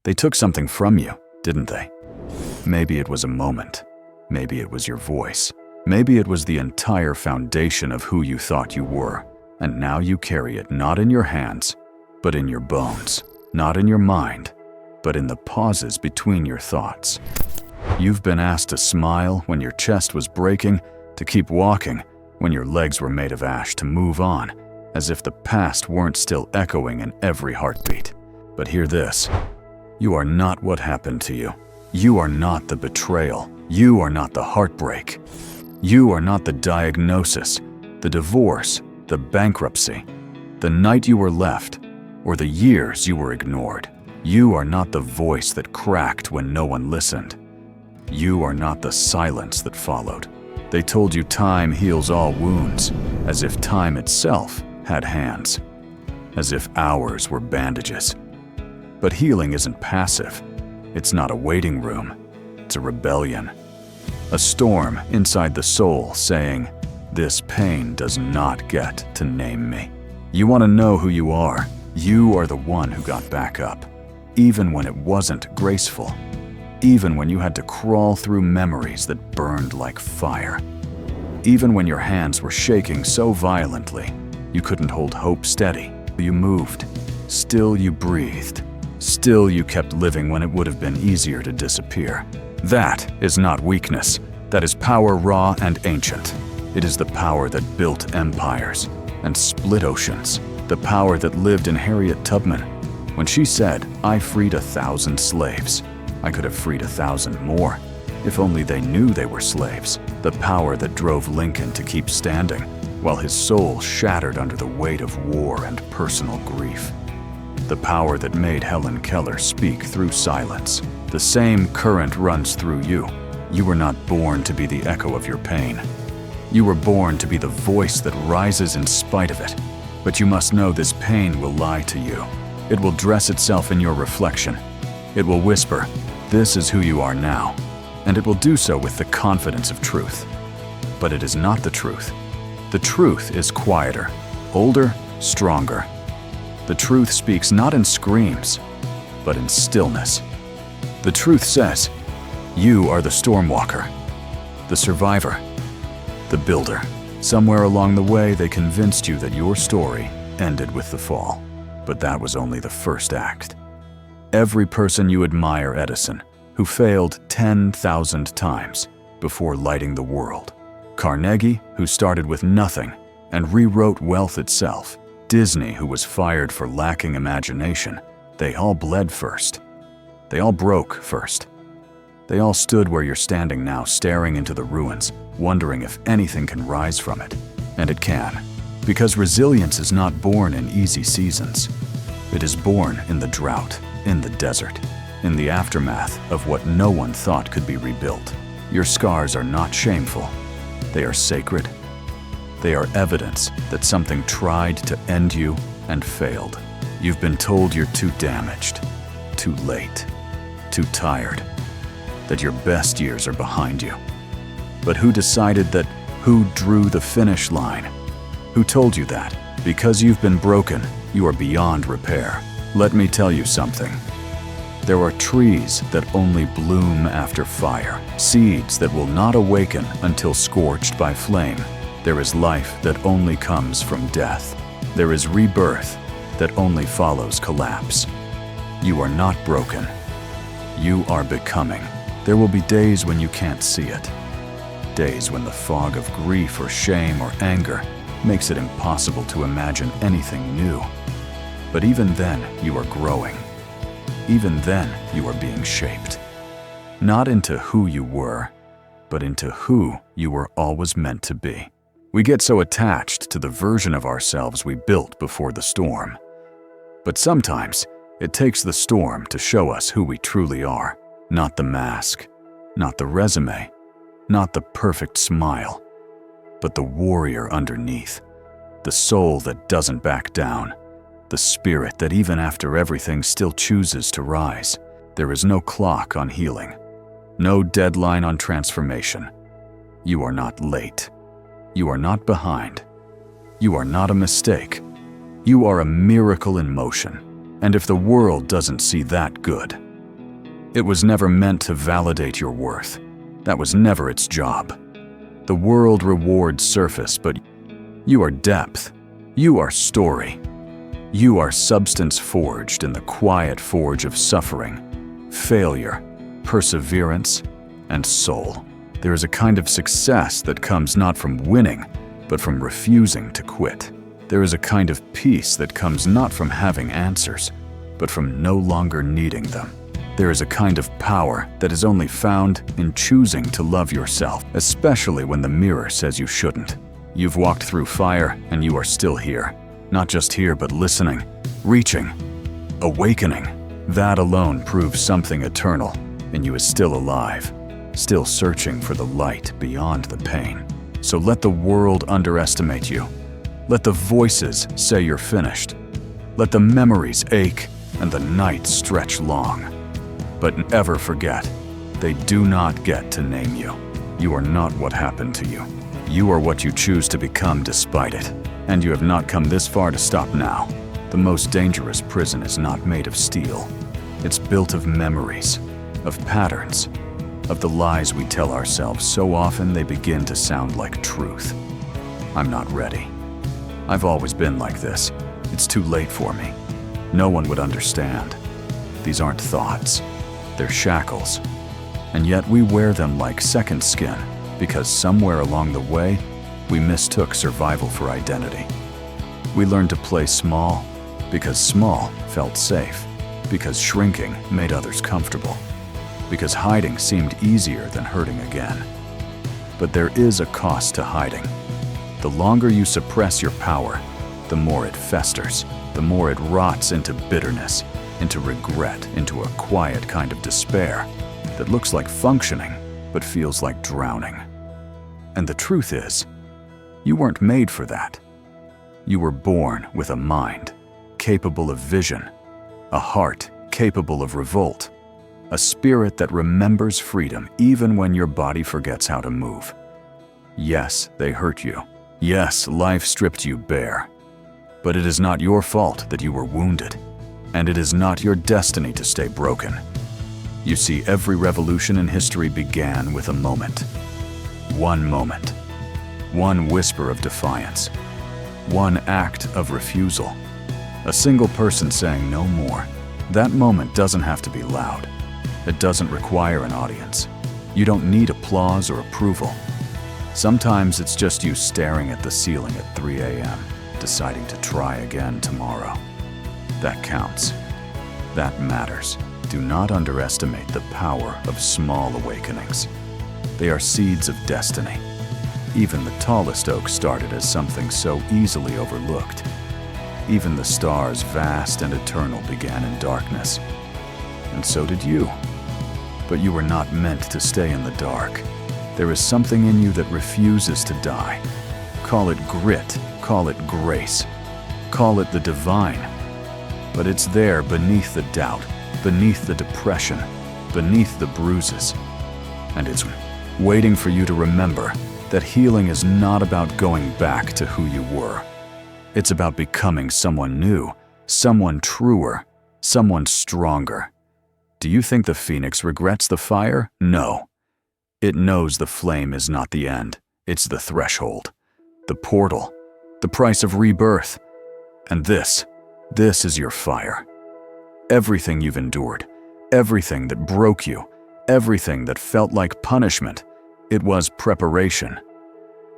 They took something from you, didn't they? Maybe it was a moment. Maybe it was your voice. Maybe it was the entire foundation of who you thought you were. And now you carry it not in your hands, but in your bones. Not in your mind, but in the pauses between your thoughts. You've been asked to smile when your chest was breaking, to keep walking when your legs were made of ash, to move on, as if the past weren't still echoing in every heartbeat. But hear this. You are not what happened to you. You are not the betrayal. You are not the heartbreak. You are not the diagnosis, the divorce, the bankruptcy, the night you were left, or the years you were ignored. You are not the voice that cracked when no one listened. You are not the silence that followed. They told you time heals all wounds, as if time itself had hands, as if hours were bandages. But healing isn't passive. It's not a waiting room. It's a rebellion. A storm inside the soul saying, "This pain does not get to name me." You want to know who you are. You are the one who got back up, even when it wasn't graceful, even when you had to crawl through memories that burned like fire, even when your hands were shaking so violently you couldn't hold hope steady. You moved. Still you breathed. Still you kept living when it would have been easier to disappear. That is not weakness. That is power raw and ancient. It is the power that built empires and split oceans. The power that lived in Harriet Tubman. When she said, "I freed 1,000 slaves. I could have freed 1,000 more, if only they knew they were slaves." The power that drove Lincoln to keep standing, while his soul shattered under the weight of war and personal grief. The power that made Helen Keller speak through silence. The same current runs through you. You were not born to be the echo of your pain. You were born to be the voice that rises in spite of it. But you must know this pain will lie to you. It will dress itself in your reflection. It will whisper, "This is who you are now." And it will do so with the confidence of truth. But it is not the truth. The truth is quieter, older, stronger. The truth speaks not in screams, but in stillness. The truth says, you are the stormwalker, the survivor, the builder. Somewhere along the way, they convinced you that your story ended with the fall. But that was only the first act. Every person you admire, Edison, who failed 10,000 times before lighting the world. Carnegie, who started with nothing and rewrote wealth itself. Disney, who was fired for lacking imagination. They all bled first. They all broke first. They all stood where you're standing now, staring into the ruins, wondering if anything can rise from it. And it can. Because resilience is not born in easy seasons. It is born in the drought, in the desert, in the aftermath of what no one thought could be rebuilt. Your scars are not shameful. They are sacred. They are evidence that something tried to end you and failed. You've been told you're too damaged, too late, too tired, that your best years are behind you. But who decided that? Who drew the finish line? Who told you that? Because you've been broken, you are beyond repair. Let me tell you something. There are trees that only bloom after fire, seeds that will not awaken until scorched by flame. There is life that only comes from death. There is rebirth that only follows collapse. You are not broken. You are becoming. There will be days when you can't see it. Days when the fog of grief or shame or anger makes it impossible to imagine anything new. But even then, you are growing. Even then, you are being shaped. Not into who you were, but into who you were always meant to be. We get so attached to the version of ourselves we built before the storm. But sometimes, it takes the storm to show us who we truly are. Not the mask, not the resume, not the perfect smile, but the warrior underneath, the soul that doesn't back down, the spirit that even after everything still chooses to rise. There is no clock on healing, no deadline on transformation. You are not late. You are not behind. You are not a mistake. You are a miracle in motion. And if the world doesn't see that, good. It was never meant to validate your worth. That was never its job. The world rewards surface, but you are depth. You are story. You are substance forged in the quiet forge of suffering, failure, perseverance, and soul. There is a kind of success that comes not from winning, but from refusing to quit. There is a kind of peace that comes not from having answers, but from no longer needing them. There is a kind of power that is only found in choosing to love yourself, especially when the mirror says you shouldn't. You've walked through fire and you are still here. Not just here, but listening, reaching, awakening. That alone proves something eternal, and you is still alive, still searching for the light beyond the pain. So let the world underestimate you. Let the voices say you're finished. Let the memories ache and the nights stretch long. But never forget, they do not get to name you. You are not what happened to you. You are what you choose to become despite it. And you have not come this far to stop now. The most dangerous prison is not made of steel. It's built of memories, of patterns, of the lies we tell ourselves so often they begin to sound like truth. I'm not ready. I've always been like this. It's too late for me. No one would understand. These aren't thoughts. They're shackles. And yet we wear them like second skin because somewhere along the way, we mistook survival for identity. We learned to play small because small felt safe, because shrinking made others comfortable, because hiding seemed easier than hurting again. But there is a cost to hiding. The longer you suppress your power, the more it festers, the more it rots into bitterness, into regret, into a quiet kind of despair that looks like functioning but feels like drowning. And the truth is, you weren't made for that. You were born with a mind capable of vision, a heart capable of revolt, a spirit that remembers freedom even when your body forgets how to move. Yes, they hurt you. Yes, life stripped you bare. But it is not your fault that you were wounded, and it is not your destiny to stay broken. You see, every revolution in history began with a moment. One moment. One whisper of defiance. One act of refusal. A single person saying no more. That moment doesn't have to be loud. It doesn't require an audience. You don't need applause or approval. Sometimes it's just you staring at the ceiling at 3 a.m., deciding to try again tomorrow. That counts. That matters. Do not underestimate the power of small awakenings. They are seeds of destiny. Even the tallest oak started as something so easily overlooked. Even the stars, vast and eternal, began in darkness. And so did you. But you were not meant to stay in the dark. There is something in you that refuses to die. Call it grit, call it grace, call it the divine. But it's there beneath the doubt, beneath the depression, beneath the bruises. And it's waiting for you to remember that healing is not about going back to who you were. It's about becoming someone new, someone truer, someone stronger. Do you think the phoenix regrets the fire? No. It knows the flame is not the end. It's the threshold, the portal, the price of rebirth. And this is your fire. Everything you've endured, everything that broke you, everything that felt like punishment, it was preparation,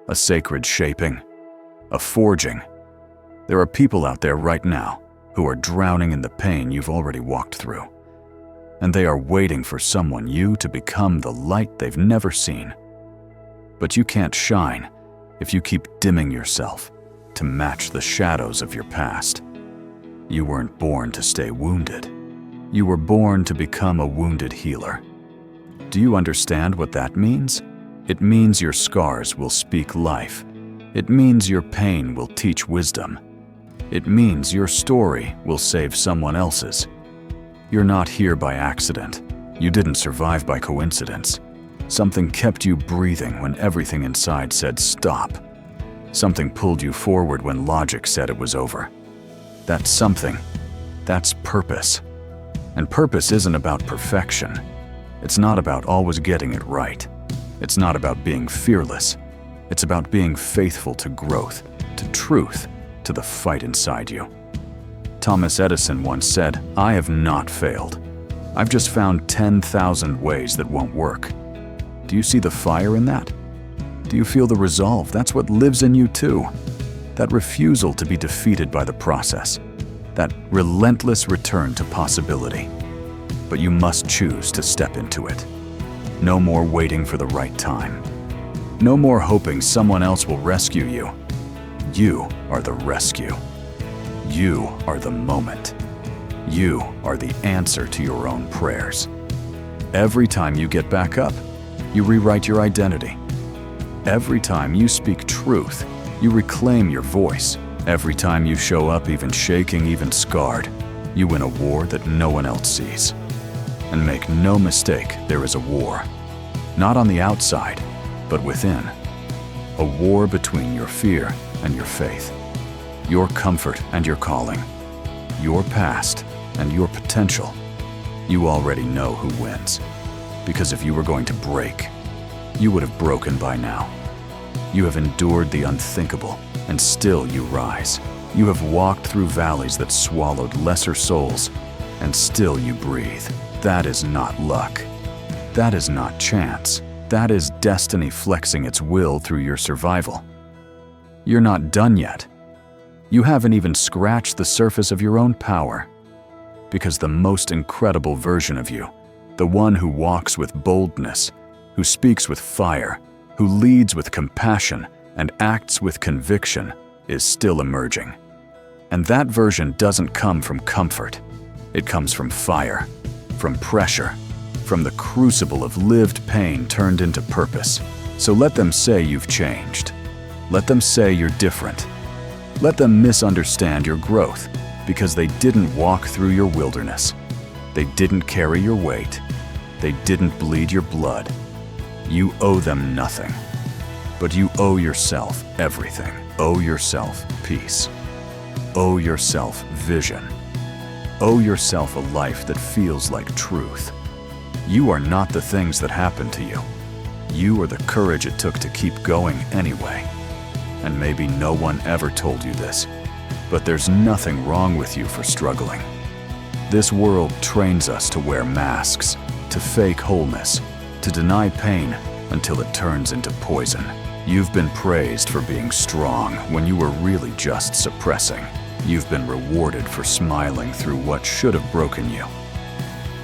a sacred shaping, a forging. There are people out there right now who are drowning in the pain you've already walked through. And they are waiting for someone you to become the light they've never seen. But you can't shine if you keep dimming yourself to match the shadows of your past. You weren't born to stay wounded. You were born to become a wounded healer. Do you understand what that means? It means your scars will speak life. It means your pain will teach wisdom. It means your story will save someone else's. You're not here by accident. You didn't survive by coincidence. Something kept you breathing when everything inside said stop. Something pulled you forward when logic said it was over. That something, that's purpose. And purpose isn't about perfection. It's not about always getting it right. It's not about being fearless. It's about being faithful to growth, to truth, to the fight inside you. Thomas Edison once said, "I have not failed. I've just found 10,000 ways that won't work." Do you see the fire in that? Do you feel the resolve? That's what lives in you too. That refusal to be defeated by the process. That relentless return to possibility. But you must choose to step into it. No more waiting for the right time. No more hoping someone else will rescue you. You are the rescue. You are the moment. You are the answer to your own prayers. Every time you get back up, you rewrite your identity. Every time you speak truth, you reclaim your voice. Every time you show up even shaking, even scarred, you win a war that no one else sees. And make no mistake, there is a war. Not on the outside, but within. A war between your fear and your faith. Your comfort and your calling. Your past and your potential. You already know who wins. Because if you were going to break, you would have broken by now. You have endured the unthinkable, and still you rise. You have walked through valleys that swallowed lesser souls, and still you breathe. That is not luck. That is not chance. That is destiny flexing its will through your survival. You're not done yet. You haven't even scratched the surface of your own power. Because the most incredible version of you, the one who walks with boldness, who speaks with fire, who leads with compassion and acts with conviction, is still emerging. And that version doesn't come from comfort. It comes from fire, from pressure, from the crucible of lived pain turned into purpose. So let them say you've changed. Let them say you're different. Let them misunderstand your growth, because they didn't walk through your wilderness. They didn't carry your weight. They didn't bleed your blood. You owe them nothing. But you owe yourself everything. Owe yourself peace. Owe yourself vision. Owe yourself a life that feels like truth. You are not the things that happened to you. You are the courage it took to keep going anyway. And maybe no one ever told you this, but there's nothing wrong with you for struggling. This world trains us to wear masks, to fake wholeness, to deny pain until it turns into poison. You've been praised for being strong when you were really just suppressing. You've been rewarded for smiling through what should have broken you.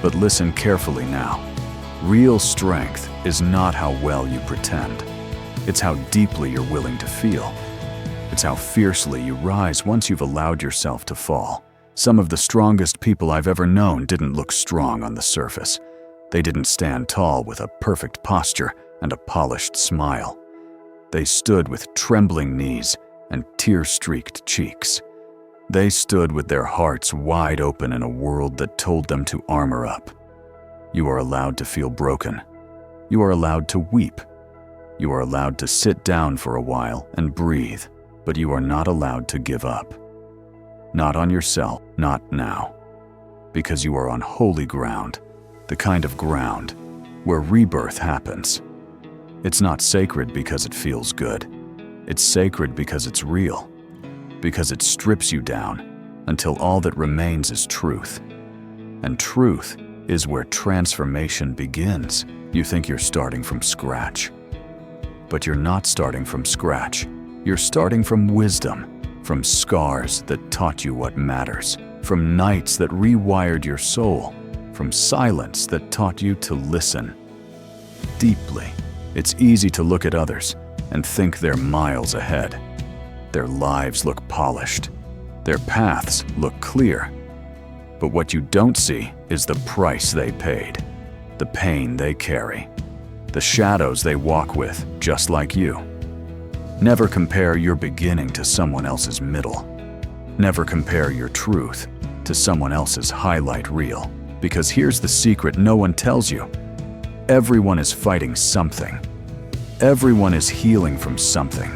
But listen carefully now. Real strength is not how well you pretend. It's how deeply you're willing to feel. It's how fiercely you rise once you've allowed yourself to fall. Some of the strongest people I've ever known didn't look strong on the surface. They didn't stand tall with a perfect posture and a polished smile. They stood with trembling knees and tear-streaked cheeks. They stood with their hearts wide open in a world that told them to armor up. You are allowed to feel broken. You are allowed to weep. You are allowed to sit down for a while and breathe, but you are not allowed to give up. Not on yourself, not now. Because you are on holy ground, the kind of ground where rebirth happens. It's not sacred because it feels good. It's sacred because it's real. Because it strips you down until all that remains is truth. And truth is where transformation begins. You think you're starting from scratch. But you're not starting from scratch. You're starting from wisdom, from scars that taught you what matters, from nights that rewired your soul, from silence that taught you to listen deeply. It's easy to look at others and think they're miles ahead. Their lives look polished. Their paths look clear. But what you don't see is the price they paid, the pain they carry, the shadows they walk with, just like you. Never compare your beginning to someone else's middle. Never compare your truth to someone else's highlight reel. Because here's the secret no one tells you. Everyone is fighting something. Everyone is healing from something.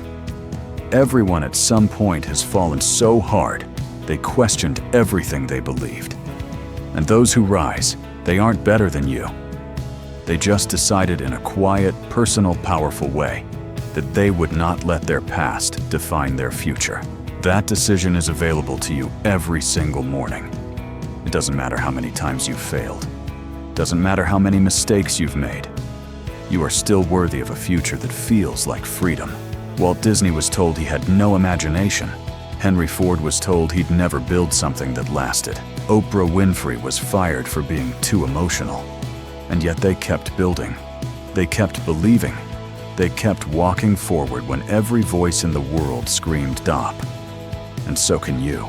Everyone at some point has fallen so hard, they questioned everything they believed. And those who rise, they aren't better than you. They just decided in a quiet, personal, powerful way that they would not let their past define their future. That decision is available to you every single morning. It doesn't matter how many times you've failed. It doesn't matter how many mistakes you've made. You are still worthy of a future that feels like freedom. Walt Disney was told he had no imagination. Henry Ford was told he'd never build something that lasted. Oprah Winfrey was fired for being too emotional. And yet they kept building. They kept believing. They kept walking forward when every voice in the world screamed stop. And so can you.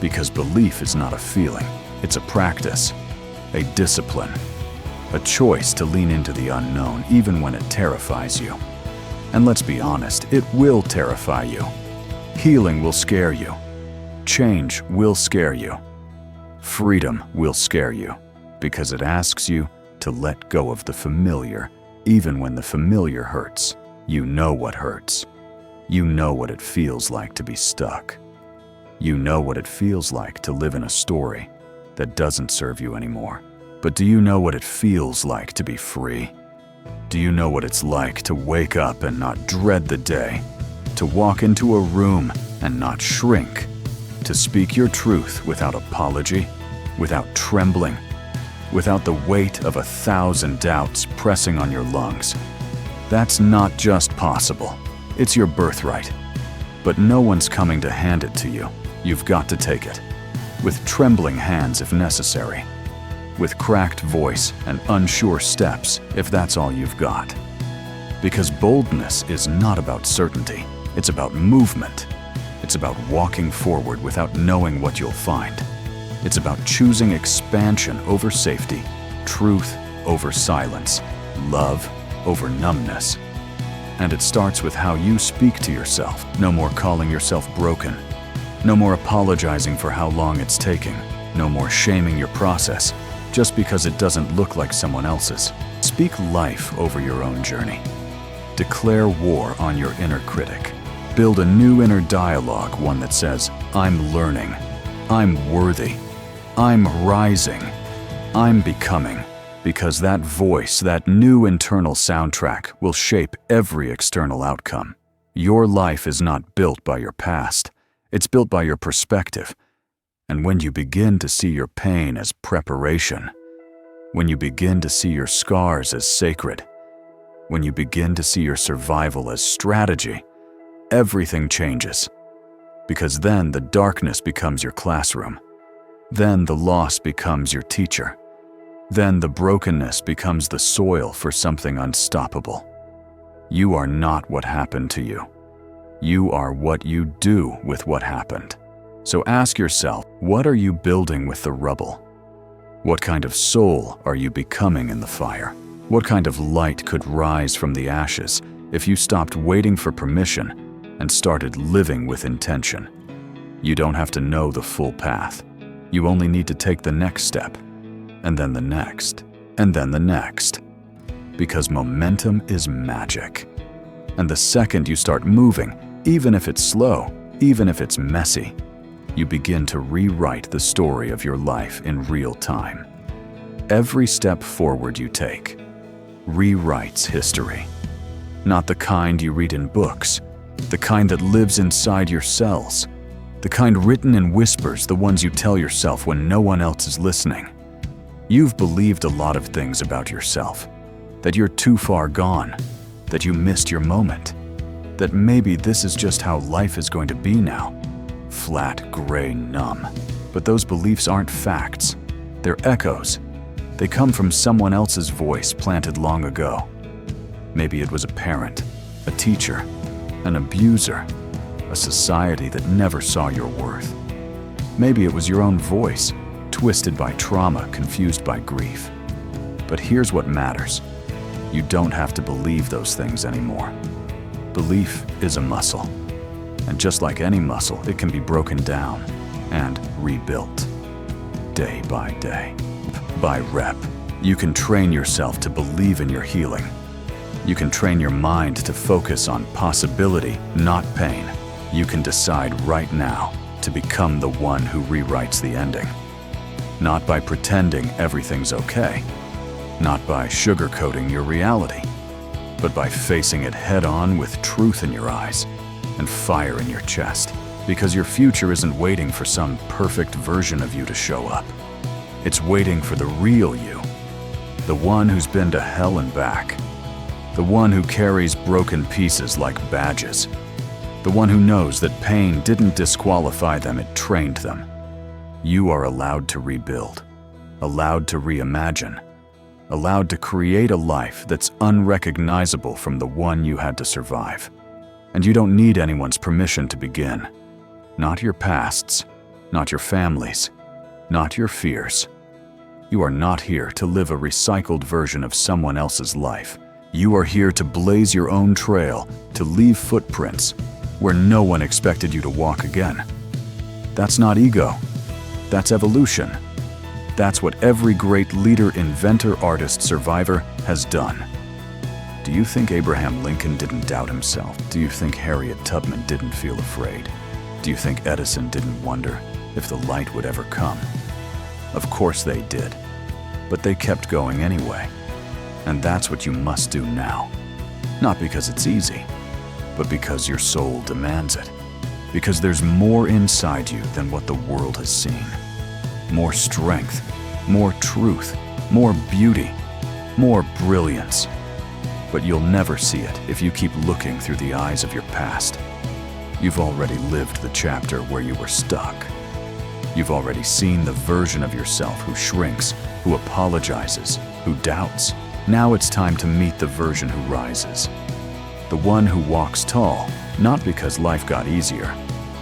Because belief is not a feeling, it's a practice, a discipline, a choice to lean into the unknown even when it terrifies you. And let's be honest, it will terrify you. Healing will scare you. Change will scare you. Freedom will scare you because it asks you to let go of the familiar, even when the familiar hurts. You know what hurts. You know what it feels like to be stuck. You know what it feels like to live in a story that doesn't serve you anymore. But do you know what it feels like to be free? Do you know what it's like to wake up and not dread the day? To walk into a room and not shrink? To speak your truth without apology, without trembling, without the weight of 1,000 doubts pressing on your lungs? That's not just possible. It's your birthright. But no one's coming to hand it to you. You've got to take it. With trembling hands if necessary. With cracked voice and unsure steps if that's all you've got. Because boldness is not about certainty. It's about movement. It's about walking forward without knowing what you'll find. It's about choosing expansion over safety, truth over silence, love over numbness. And it starts with how you speak to yourself. No more calling yourself broken. No more apologizing for how long it's taking. No more shaming your process just because it doesn't look like someone else's. Speak life over your own journey. Declare war on your inner critic. Build a new inner dialogue, one that says, I'm learning, I'm worthy, I'm rising, I'm becoming. Because that voice, that new internal soundtrack, will shape every external outcome. Your life is not built by your past. It's built by your perspective. And when you begin to see your pain as preparation, when you begin to see your scars as sacred, when you begin to see your survival as strategy, everything changes. Because then the darkness becomes your classroom. Then the loss becomes your teacher. Then the brokenness becomes the soil for something unstoppable. You are not what happened to you. You are what you do with what happened. So ask yourself, what are you building with the rubble? What kind of soul are you becoming in the fire? What kind of light could rise from the ashes if you stopped waiting for permission and started living with intention? You don't have to know the full path. You only need to take the next step, and then the next, and then the next. Because momentum is magic. And the second you start moving, even if it's slow, even if it's messy, you begin to rewrite the story of your life in real time. Every step forward you take rewrites history. Not the kind you read in books, the kind that lives inside your cells, the kind written in whispers, the ones you tell yourself when no one else is listening. You've believed a lot of things about yourself, that you're too far gone, that you missed your moment, that maybe this is just how life is going to be now. Flat, gray, numb. But those beliefs aren't facts. They're echoes. They come from someone else's voice planted long ago. Maybe it was a parent, a teacher, an abuser, a society that never saw your worth. Maybe it was your own voice, twisted by trauma, confused by grief. But here's what matters. You don't have to believe those things anymore. Belief is a muscle. And just like any muscle, it can be broken down and rebuilt. Day by day, by rep. You can train yourself to believe in your healing. You can train your mind to focus on possibility, not pain. You can decide right now to become the one who rewrites the ending. Not by pretending everything's okay, not by sugarcoating your reality, but by facing it head-on with truth in your eyes and fire in your chest. Because your future isn't waiting for some perfect version of you to show up. It's waiting for the real you, the one who's been to hell and back, the one who carries broken pieces like badges, the one who knows that pain didn't disqualify them, it trained them. You are allowed to rebuild, allowed to reimagine, allowed to create a life that's unrecognizable from the one you had to survive. And you don't need anyone's permission to begin. Not your pasts, not your families, not your fears. You are not here to live a recycled version of someone else's life. You are here to blaze your own trail, to leave footprints where no one expected you to walk again. That's not ego. That's evolution. That's what every great leader, inventor, artist, survivor has done. Do you think Abraham Lincoln didn't doubt himself? Do you think Harriet Tubman didn't feel afraid? Do you think Edison didn't wonder if the light would ever come? Of course they did, but they kept going anyway. And that's what you must do now. Not because it's easy, but because your soul demands it. Because there's more inside you than what the world has seen. More strength, more truth, more beauty, more brilliance. But you'll never see it if you keep looking through the eyes of your past. You've already lived the chapter where you were stuck. You've already seen the version of yourself who shrinks, who apologizes, who doubts. Now it's time to meet the version who rises. The one who walks tall, not because life got easier,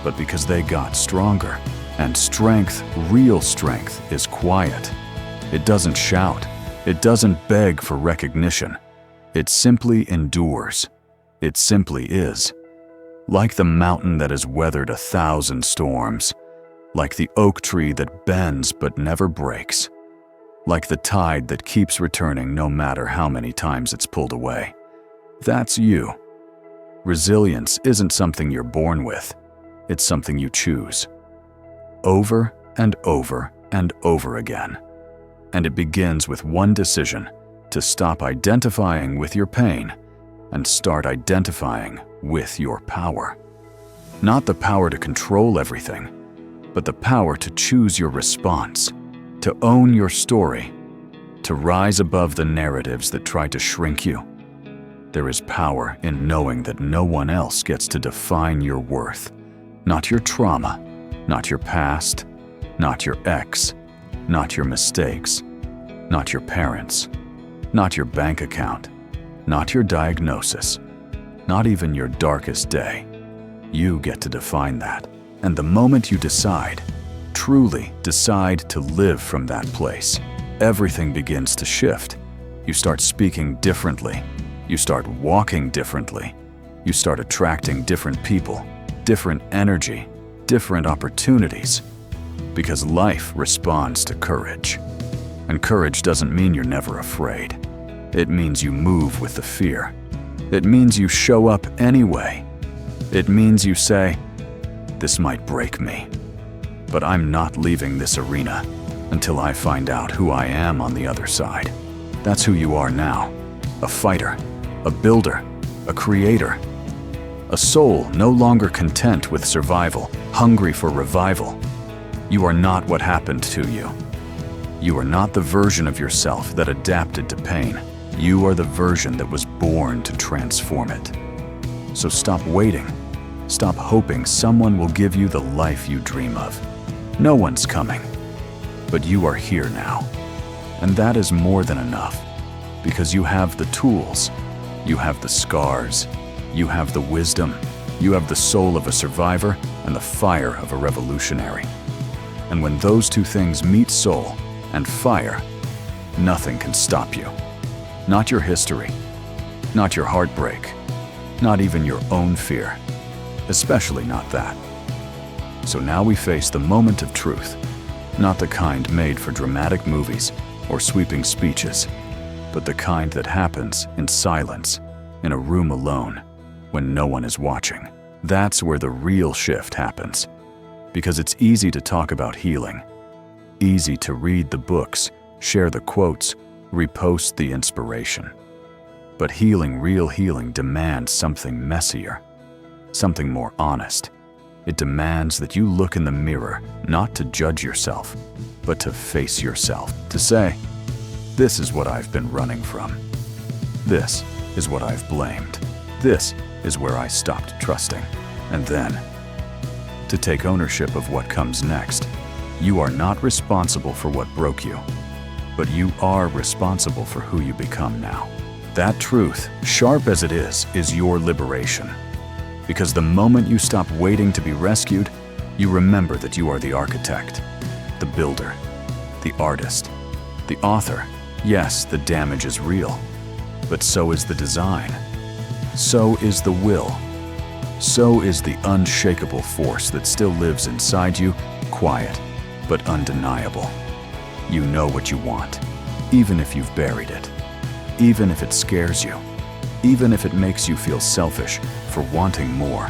but because they got stronger. And strength, real strength, is quiet. It doesn't shout. It doesn't beg for recognition. It simply endures. It simply is. Like the mountain that has weathered 1,000 storms. Like the oak tree that bends but never breaks. Like the tide that keeps returning no matter how many times it's pulled away. That's you. Resilience isn't something you're born with. It's something you choose. Over and over and over again. And it begins with one decision: to stop identifying with your pain and start identifying with your power. Not the power to control everything, but the power to choose your response, to own your story, to rise above the narratives that try to shrink you. There is power in knowing that no one else gets to define your worth. Not your trauma, not your past, not your ex, not your mistakes, not your parents, not your bank account, not your diagnosis, not even your darkest day. You get to define that. And the moment you decide, truly decide to live from that place, everything begins to shift. You start speaking differently. You start walking differently. You start attracting different people, different energy, different opportunities. Because life responds to courage. And courage doesn't mean you're never afraid. It means you move with the fear. It means you show up anyway. It means you say, "This might break me, but I'm not leaving this arena until I find out who I am on the other side." That's who you are now. A fighter, a builder, a creator. A soul no longer content with survival, hungry for revival. You are not what happened to you. You are not the version of yourself that adapted to pain. You are the version that was born to transform it. So stop waiting. Stop hoping someone will give you the life you dream of. No one's coming. But you are here now. And that is more than enough. Because you have the tools. You have the scars. You have the wisdom. You have the soul of a survivor and the fire of a revolutionary. And when those two things meet soul and fire, nothing can stop you. Not your history, not your heartbreak, not even your own fear, especially not that. So now we face the moment of truth, not the kind made for dramatic movies or sweeping speeches, but the kind that happens in silence, in a room alone, when no one is watching. That's where the real shift happens. Because it's easy to talk about healing, easy to read the books, share the quotes, repost the inspiration. But healing, real healing, demands something messier, something more honest. It demands that you look in the mirror, not to judge yourself, but to face yourself, to say, this is what I've been running from. This is what I've blamed. This is where I stopped trusting. And then, to take ownership of what comes next. You are not responsible for what broke you, but you are responsible for who you become now. That truth, sharp as it is your liberation. Because the moment you stop waiting to be rescued, you remember that you are the architect, the builder, the artist, the author. Yes, the damage is real, but so is the design. So is the will. So is the unshakable force that still lives inside you, quiet but undeniable. You know what you want, even if you've buried it, even if it scares you, even if it makes you feel selfish for wanting more.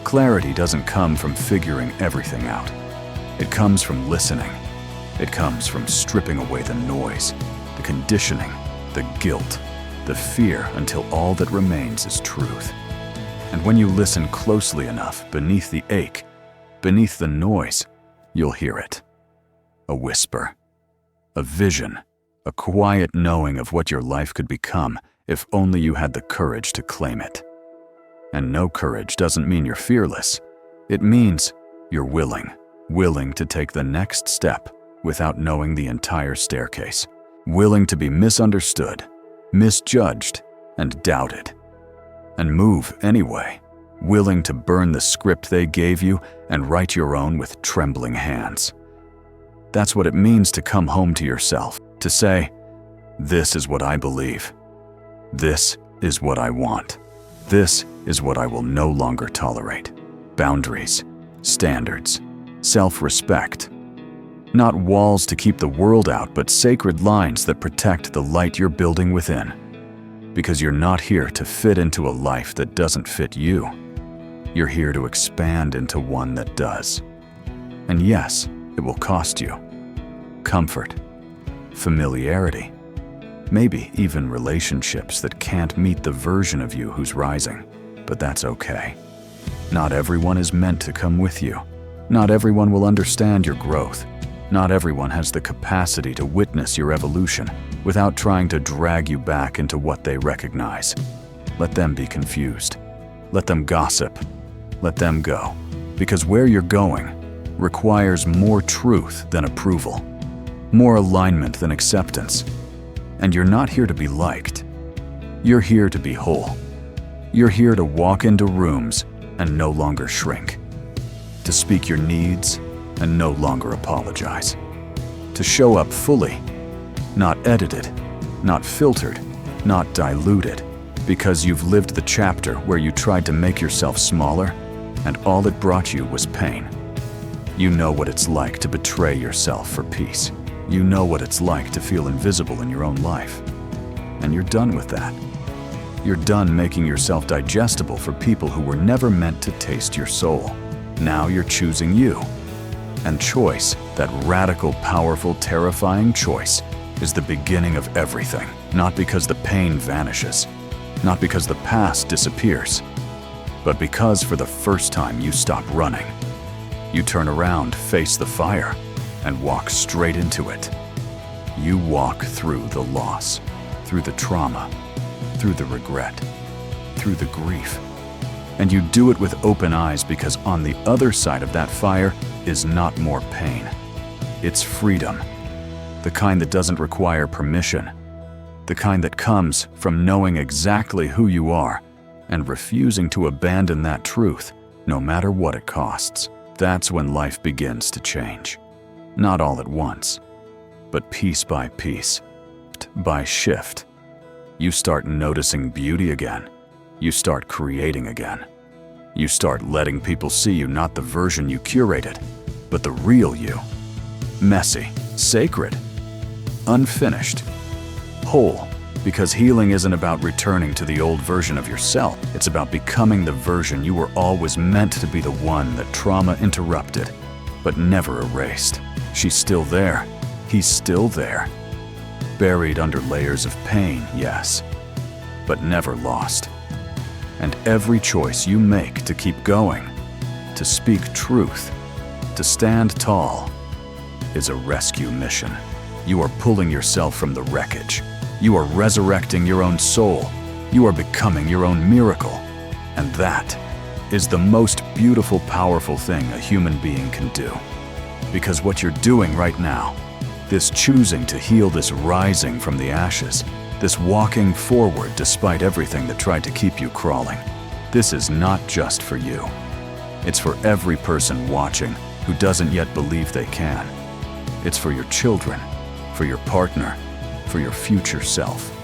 Clarity doesn't come from figuring everything out. It comes from listening. It comes from stripping away the noise, the conditioning, the guilt, the fear, until all that remains is truth. And when you listen closely enough, beneath the ache, beneath the noise, you'll hear it. A whisper, a vision, a quiet knowing of what your life could become if only you had the courage to claim it. And no courage doesn't mean you're fearless. It means you're willing to take the next step without knowing the entire staircase, willing to be misunderstood, misjudged, and doubted, and move anyway, willing to burn the script they gave you and write your own with trembling hands. That's what it means to come home to yourself, to say, this is what I believe. This is what I want. This is what I will no longer tolerate. Boundaries, standards, self-respect. Not walls to keep the world out, but sacred lines that protect the light you're building within. Because you're not here to fit into a life that doesn't fit you. You're here to expand into one that does. And yes, it will cost you comfort, familiarity, maybe even relationships that can't meet the version of you who's rising. But that's okay. Not everyone is meant to come with you. Not everyone will understand your growth. Not everyone has the capacity to witness your evolution without trying to drag you back into what they recognize. Let them be confused. Let them gossip. Let them go. Because where you're going requires more truth than approval, more alignment than acceptance. And you're not here to be liked. You're here to be whole. You're here to walk into rooms and no longer shrink, to speak your needs and no longer apologize, to show up fully, not edited, not filtered, not diluted, because you've lived the chapter where you tried to make yourself smaller and all it brought you was pain. You know what it's like to betray yourself for peace. You know what it's like to feel invisible in your own life. And you're done with that. You're done making yourself digestible for people who were never meant to taste your soul. Now you're choosing you. And choice, that radical, powerful, terrifying choice, is the beginning of everything. Not because the pain vanishes, not because the past disappears, but because for the first time you stop running. You turn around, face the fire, and walk straight into it. You walk through the loss, through the trauma, through the regret, through the grief. And you do it with open eyes because on the other side of that fire is not more pain. It's freedom, the kind that doesn't require permission, the kind that comes from knowing exactly who you are and refusing to abandon that truth, no matter what it costs. That's when life begins to change. Not all at once, but piece by piece, by shift. You start noticing beauty again. You start creating again. You start letting people see you, not the version you curated, but the real you. Messy, sacred, unfinished, whole. Because healing isn't about returning to the old version of yourself. It's about becoming the version you were always meant to be, the one that trauma interrupted, but never erased. She's still there. He's still there. buried under layers of pain, yes, but never lost. And every choice you make to keep going, to speak truth, to stand tall, is a rescue mission. You are pulling yourself from the wreckage. You are resurrecting your own soul. You are becoming your own miracle. And that is the most beautiful, powerful thing a human being can do. Because what you're doing right now, this choosing to heal, this rising from the ashes, this walking forward despite everything that tried to keep you crawling, this is not just for you. It's for every person watching who doesn't yet believe they can. It's for your children, for your partner, for your future self,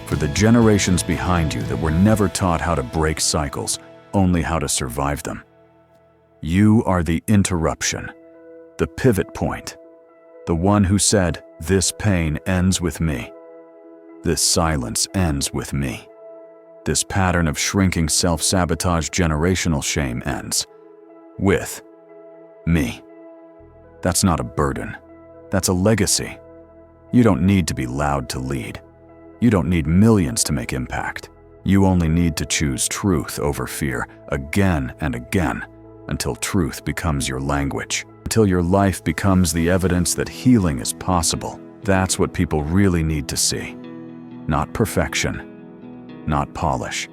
for the generations behind you that were never taught how to break cycles, only how to survive them. You are the interruption, the pivot point, the one who said, "This pain ends with me. This silence ends with me. This pattern of shrinking self-sabotage, generational shame ends with me." That's not a burden. That's a legacy. You don't need to be loud to lead. You don't need millions to make impact. You only need to choose truth over fear again and again until truth becomes your language, until your life becomes the evidence that healing is possible. That's what people really need to see. Not perfection, not polish,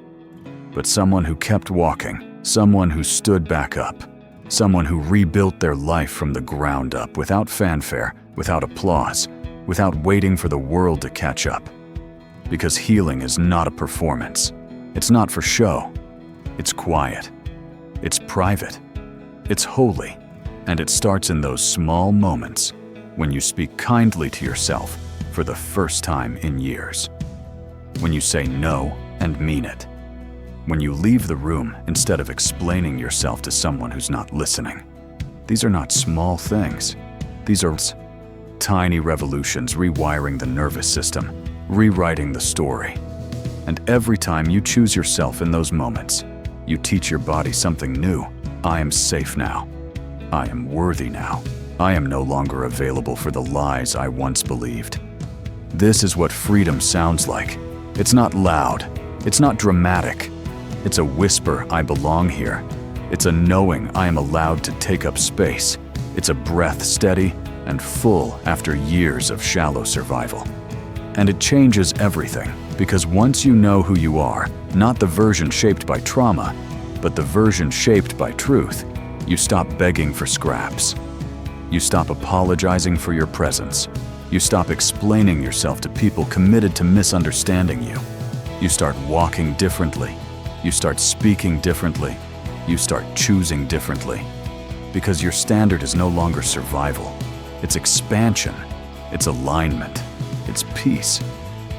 but someone who kept walking, someone who stood back up, someone who rebuilt their life from the ground up without fanfare, without applause, without waiting for the world to catch up. Because healing is not a performance. It's not for show. It's quiet. It's private. It's holy. And it starts in those small moments when you speak kindly to yourself for the first time in years. When you say no and mean it. When you leave the room instead of explaining yourself to someone who's not listening. These are not small things. These are tiny revolutions rewiring the nervous system, rewriting the story. And every time you choose yourself in those moments, you teach your body something new. I am safe now. I am worthy now. I am no longer available for the lies I once believed. This is what freedom sounds like. It's not loud. It's not dramatic. It's a whisper, I belong here. It's a knowing I am allowed to take up space. It's a breath steady and full after years of shallow survival. And it changes everything, because once you know who you are, not the version shaped by trauma, but the version shaped by truth, you stop begging for scraps. You stop apologizing for your presence. You stop explaining yourself to people committed to misunderstanding you. You start walking differently. You start speaking differently. You start choosing differently. Because your standard is no longer survival. It's expansion. It's alignment. It's peace.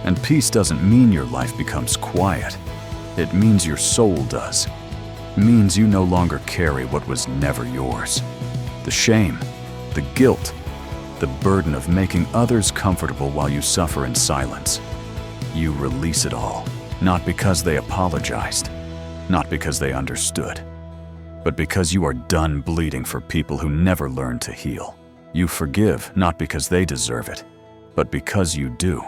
And peace doesn't mean your life becomes quiet. It means your soul does. It means you no longer carry what was never yours. The shame, the guilt, the burden of making others comfortable while you suffer in silence. You release it all, not because they apologized, not because they understood, but because you are done bleeding for people who never learned to heal. You forgive not because they deserve it, but because you do.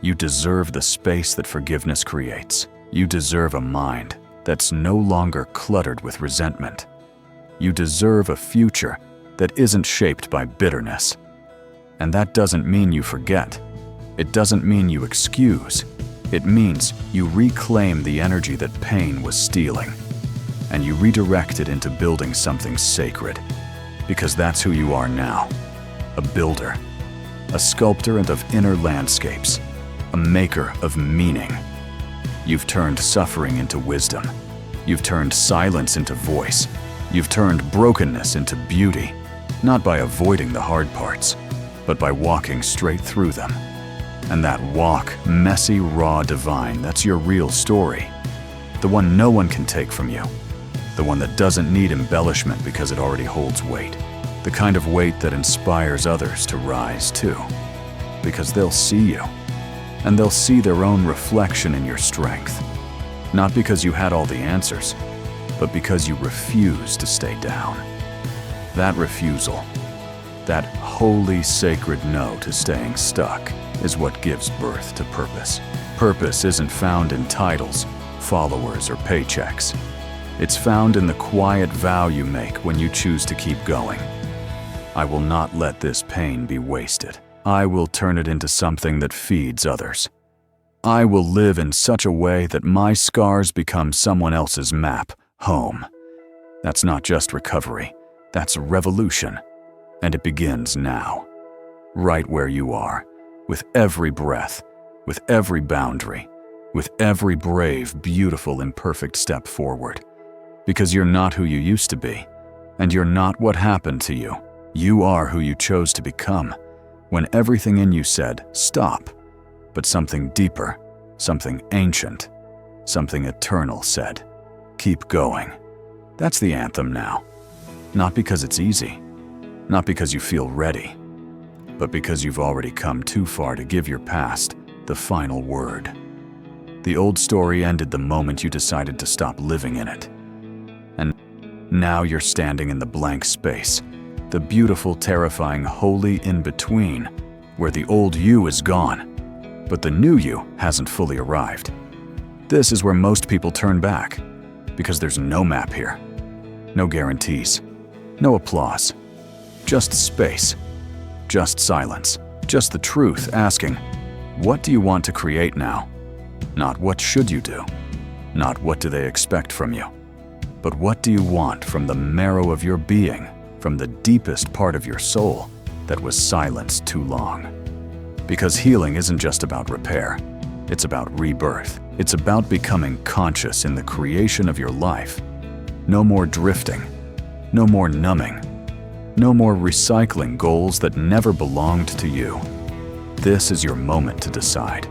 You deserve the space that forgiveness creates. You deserve a mind that's no longer cluttered with resentment. You deserve a future that isn't shaped by bitterness. And that doesn't mean you forget. It doesn't mean you excuse. It means you reclaim the energy that pain was stealing, and you redirect it into building something sacred. Because that's who you are now. A builder, a sculptor of inner landscapes, a maker of meaning. You've turned suffering into wisdom. You've turned silence into voice. You've turned brokenness into beauty, not by avoiding the hard parts, but by walking straight through them. And that walk, messy, raw, divine, that's your real story. The one no one can take from you. The one that doesn't need embellishment because it already holds weight. The kind of weight that inspires others to rise too. Because they'll see you. And they'll see their own reflection in your strength. Not because you had all the answers, but because you refused to stay down. That refusal, that holy, sacred no to staying stuck, is what gives birth to purpose. Purpose isn't found in titles, followers, or paychecks. It's found in the quiet vow you make when you choose to keep going. I will not let this pain be wasted. I will turn it into something that feeds others. I will live in such a way that my scars become someone else's map home. That's not just recovery, that's revolution. And it begins now, right where you are, with every breath, with every boundary, with every brave, beautiful, imperfect step forward. Because you're not who you used to be, and you're not what happened to you. You are who you chose to become, when everything in you said, stop. But something deeper, something ancient, something eternal said, keep going. That's the anthem now. Not because it's easy, not because you feel ready, but because you've already come too far to give your past the final word. The old story ended the moment you decided to stop living in it. And now you're standing in the blank space, the beautiful, terrifying, holy in-between, where the old you is gone, but the new you hasn't fully arrived. This is where most people turn back, because there's no map here, no guarantees, no applause, just space, just silence, just the truth asking, what do you want to create now? Not what should you do, not what do they expect from you, but what do you want from the marrow of your being, from the deepest part of your soul that was silenced too long. Because healing isn't just about repair, it's about rebirth. It's about becoming conscious in the creation of your life. No more drifting, no more numbing, no more recycling goals that never belonged to you. This is your moment to decide.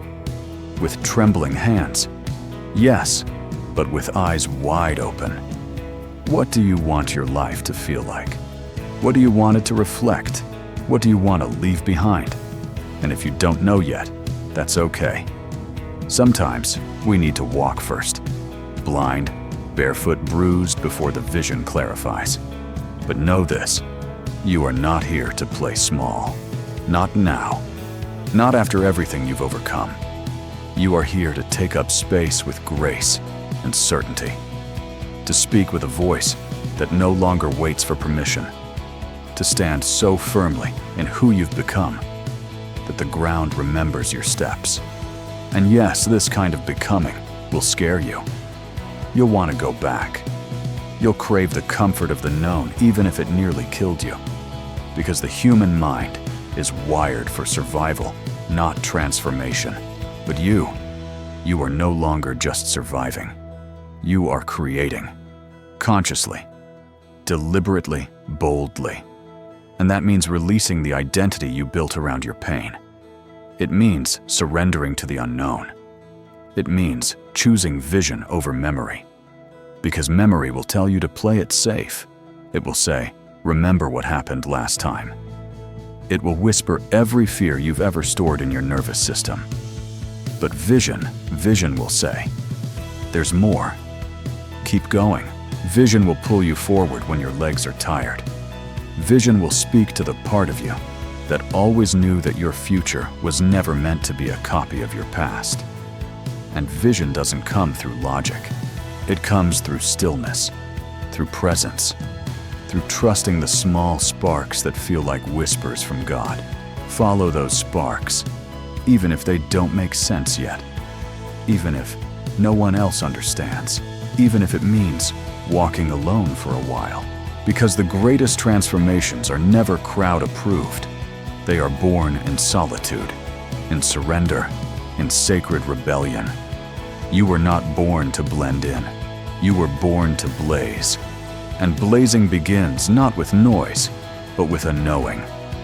With trembling hands, yes, but with eyes wide open. What do you want your life to feel like? What do you want it to reflect? What do you want to leave behind? And if you don't know yet, that's okay. Sometimes we need to walk first. Blind, barefoot, bruised before the vision clarifies. But know this, you are not here to play small. Not now. Not after everything you've overcome. You are here to take up space with grace and certainty. To speak with a voice that no longer waits for permission. To stand so firmly in who you've become that the ground remembers your steps. And yes, this kind of becoming will scare you. You'll want to go back. You'll crave the comfort of the known even if it nearly killed you. Because the human mind is wired for survival, not transformation. But you are no longer just surviving. You are creating. Consciously, deliberately, boldly. And that means releasing the identity you built around your pain. It means surrendering to the unknown. It means choosing vision over memory. Because memory will tell you to play it safe. It will say, remember what happened last time. It will whisper every fear you've ever stored in your nervous system. But vision will say, there's more. Keep going. Vision will pull you forward when your legs are tired. Vision will speak to the part of you that always knew that your future was never meant to be a copy of your past. And vision doesn't come through logic. It comes through stillness, through presence, through trusting the small sparks that feel like whispers from God. Follow those sparks, even if they don't make sense yet, even if no one else understands, even if it means walking alone for a while. Because the greatest transformations are never crowd-approved. They are born in solitude, in surrender, in sacred rebellion. You were not born to blend in. You were born to blaze. And blazing begins not with noise, but with a knowing,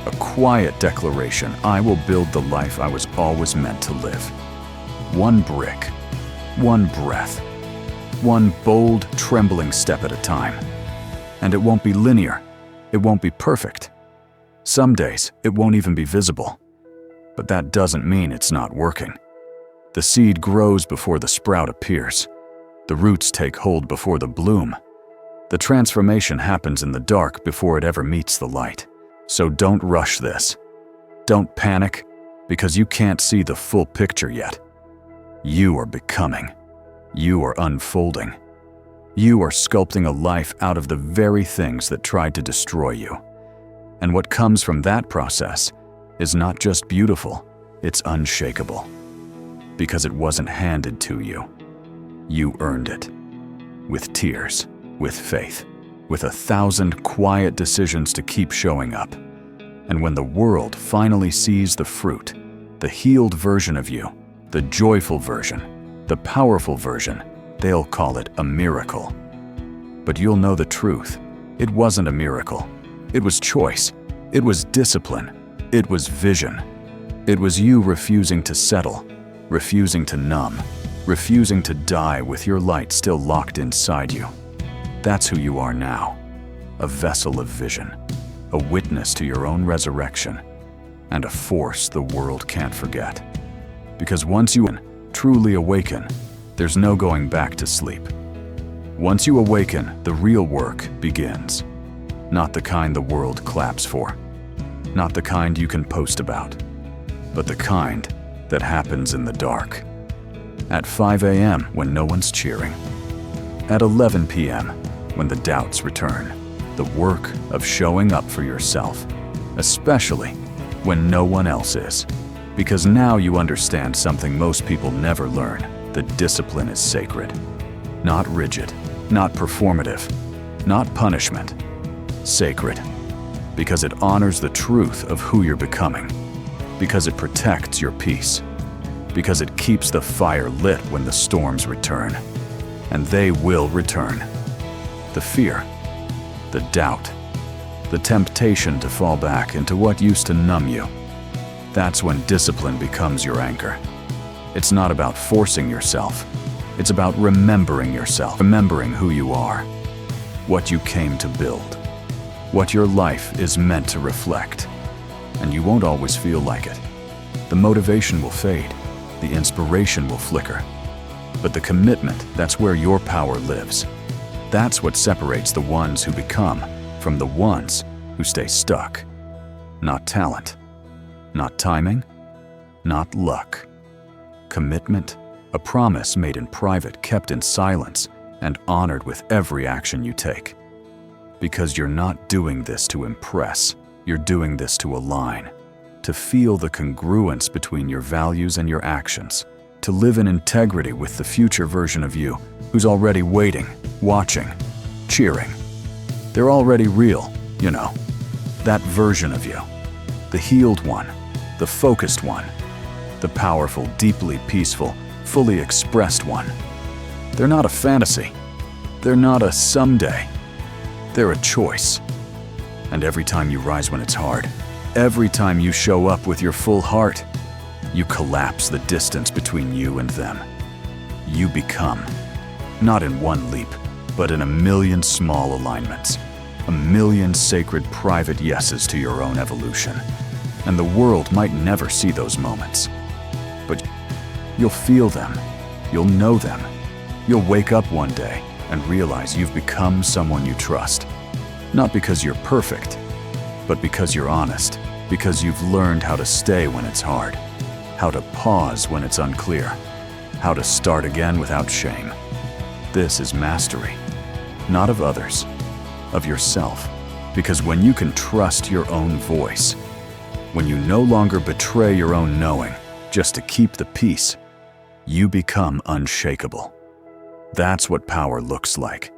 a quiet declaration, I will build the life I was always meant to live. One brick, one breath, one bold, trembling step at a time. And it won't be linear. It won't be perfect. Some days, it won't even be visible. But that doesn't mean it's not working. The seed grows before the sprout appears. The roots take hold before the bloom. The transformation happens in the dark before it ever meets the light. So don't rush this. Don't panic. Because you can't see the full picture yet. You are becoming. You are unfolding. You are sculpting a life out of the very things that tried to destroy you. And what comes from that process is not just beautiful, it's unshakable. Because it wasn't handed to you. You earned it. With tears, with faith, with 1,000 quiet decisions to keep showing up. And when the world finally sees the fruit, the healed version of you, the joyful version, the powerful version, they'll call it a miracle. But you'll know the truth. It wasn't a miracle. It was choice. It was discipline. It was vision. It was you refusing to settle, refusing to numb, refusing to die with your light still locked inside you. That's who you are now. A vessel of vision, a witness to your own resurrection, and a force the world can't forget. Because once you truly awaken, there's no going back to sleep. Once you awaken, the real work begins. Not the kind the world claps for. Not the kind you can post about. But the kind that happens in the dark. At 5 a.m. when no one's cheering. At 11 p.m. when the doubts return. The work of showing up for yourself, especially when no one else is. Because now you understand something most people never learn. That discipline is sacred. Not rigid, not performative, not punishment. Sacred. Because it honors the truth of who you're becoming. Because it protects your peace. Because it keeps the fire lit when the storms return. And they will return. The fear, the doubt, the temptation to fall back into what used to numb you. That's when discipline becomes your anchor. It's not about forcing yourself. It's about remembering yourself, remembering who you are, what you came to build, what your life is meant to reflect. And you won't always feel like it. The motivation will fade. The inspiration will flicker. But the commitment, that's where your power lives. That's what separates the ones who become from the ones who stay stuck. Not talent, not timing, not luck. Commitment, a promise made in private, kept in silence, and honored with every action you take. Because you're not doing this to impress, you're doing this to align, to feel the congruence between your values and your actions, to live in integrity with the future version of you who's already waiting, watching, cheering. They're already real, you know. That version of you. The healed one, the focused one, the powerful, deeply peaceful, fully expressed one. They're not a fantasy. They're not a someday. They're a choice. And every time you rise when it's hard, every time you show up with your full heart, you collapse the distance between you and them. You become, not in one leap, but in 1,000,000 small alignments, 1,000,000 sacred private yeses to your own evolution. And the world might never see those moments. But you'll feel them, you'll know them. You'll wake up one day and realize you've become someone you trust. Not because you're perfect, but because you're honest, because you've learned how to stay when it's hard, how to pause when it's unclear, how to start again without shame. This is mastery, not of others, of yourself. Because when you can trust your own voice, when you no longer betray your own knowing just to keep the peace, you become unshakable. That's what power looks like.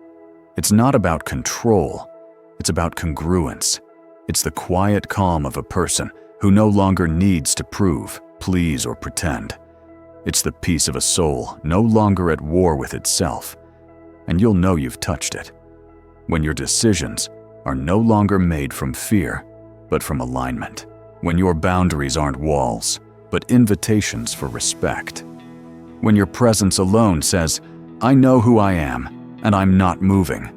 It's not about control, it's about congruence. It's the quiet calm of a person who no longer needs to prove, please, or pretend. It's the peace of a soul no longer at war with itself. And you'll know you've touched it. When your decisions are no longer made from fear, but from alignment. When your boundaries aren't walls, but invitations for respect. When your presence alone says, I know who I am, and I'm not moving.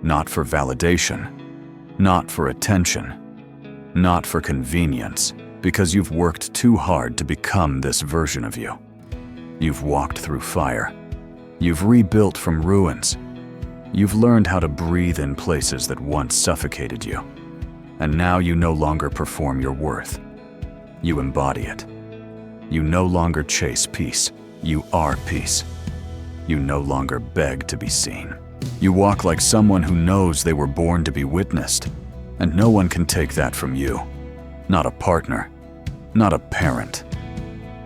Not for validation, not for attention, not for convenience, because you've worked too hard to become this version of you. You've walked through fire. You've rebuilt from ruins. You've learned how to breathe in places that once suffocated you. And now you no longer perform your worth. You embody it. You no longer chase peace. You are peace. You no longer beg to be seen. You walk like someone who knows they were born to be witnessed, and no one can take that from you. Not a partner, not a parent,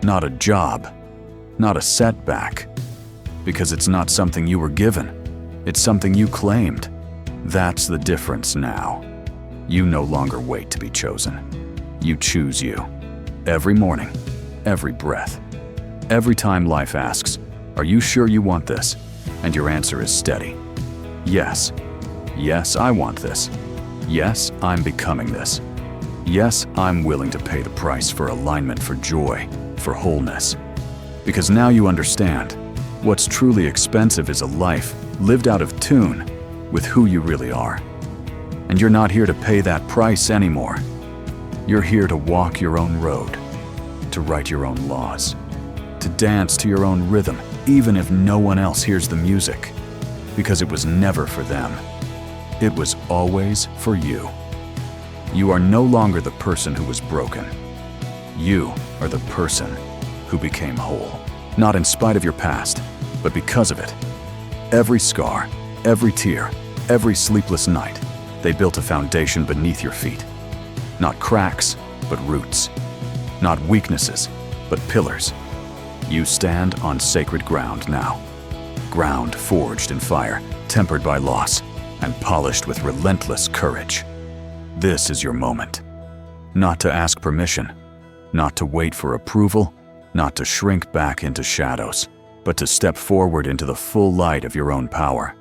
not a job, not a setback, because it's not something you were given. It's something you claimed. That's the difference now. You no longer wait to be chosen. You choose you. Every morning, every breath. Every time life asks, "Are you sure you want this?" And your answer is steady. Yes. Yes, I want this. Yes, I'm becoming this. Yes, I'm willing to pay the price for alignment, for joy, for wholeness. Because now you understand, what's truly expensive is a life lived out of tune with who you really are. And you're not here to pay that price anymore. You're here to walk your own road, to write your own laws, to dance to your own rhythm, even if no one else hears the music, because it was never for them. It was always for you. You are no longer the person who was broken. You are the person who became whole, not in spite of your past, but because of it. Every scar, every tear, every sleepless night, they built a foundation beneath your feet. Not cracks, but roots. Not weaknesses, but pillars. You stand on sacred ground now. Ground forged in fire, tempered by loss, and polished with relentless courage. This is your moment. Not to ask permission, not to wait for approval, not to shrink back into shadows, but to step forward into the full light of your own power.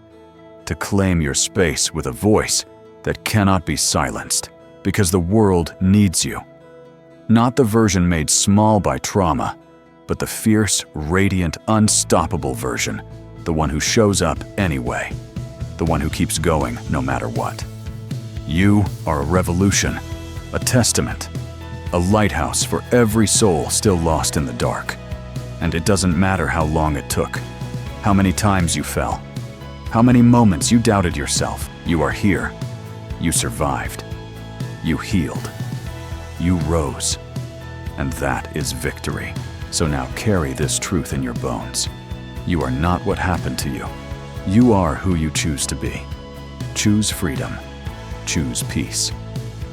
To claim your space with a voice that cannot be silenced, because the world needs you. Not the version made small by trauma, but the fierce, radiant, unstoppable version, the one who shows up anyway, the one who keeps going no matter what. You are a revolution, a testament, a lighthouse for every soul still lost in the dark. And it doesn't matter how long it took, how many times you fell, how many moments you doubted yourself. You are here. You survived. You healed. You rose. And that is victory. So now carry this truth in your bones. You are not what happened to you. You are who you choose to be. Choose freedom. Choose peace.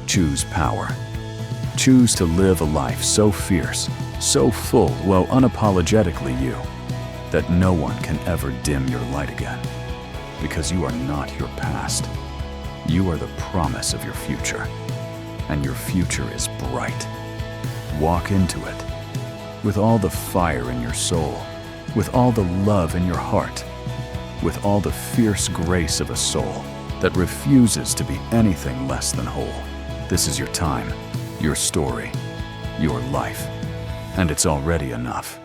Choose power. Choose to live a life so fierce, so full, while unapologetically you, that no one can ever dim your light again. Because you are not your past. You are the promise of your future. And your future is bright. Walk into it. With all the fire in your soul, with all the love in your heart, with all the fierce grace of a soul that refuses to be anything less than whole. This is your time, your story, your life, and it's already enough.